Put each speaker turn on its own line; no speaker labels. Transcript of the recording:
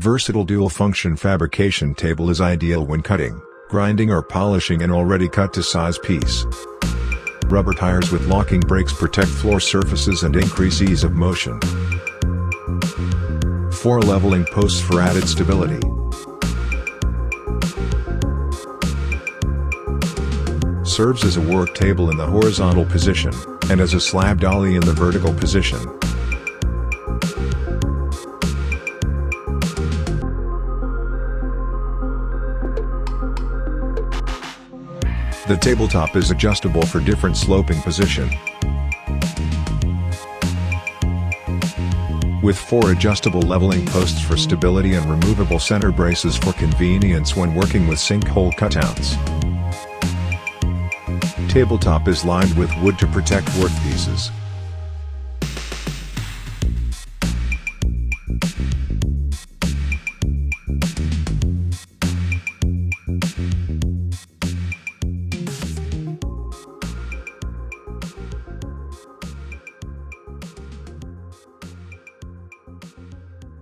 Versatile dual-function fabrication table is ideal when cutting, grinding or polishing an already cut-to-size piece. Rubber tires with locking brakes protect floor surfaces and increase ease of motion. 4 leveling posts for added stability. Serves as a work table in the horizontal position, and as a slab dolly in the vertical position. The tabletop is adjustable for different sloping position. With 4 adjustable leveling posts for stability and removable center braces for convenience when working with sinkhole cutouts. Tabletop is lined with wood to protect workpieces.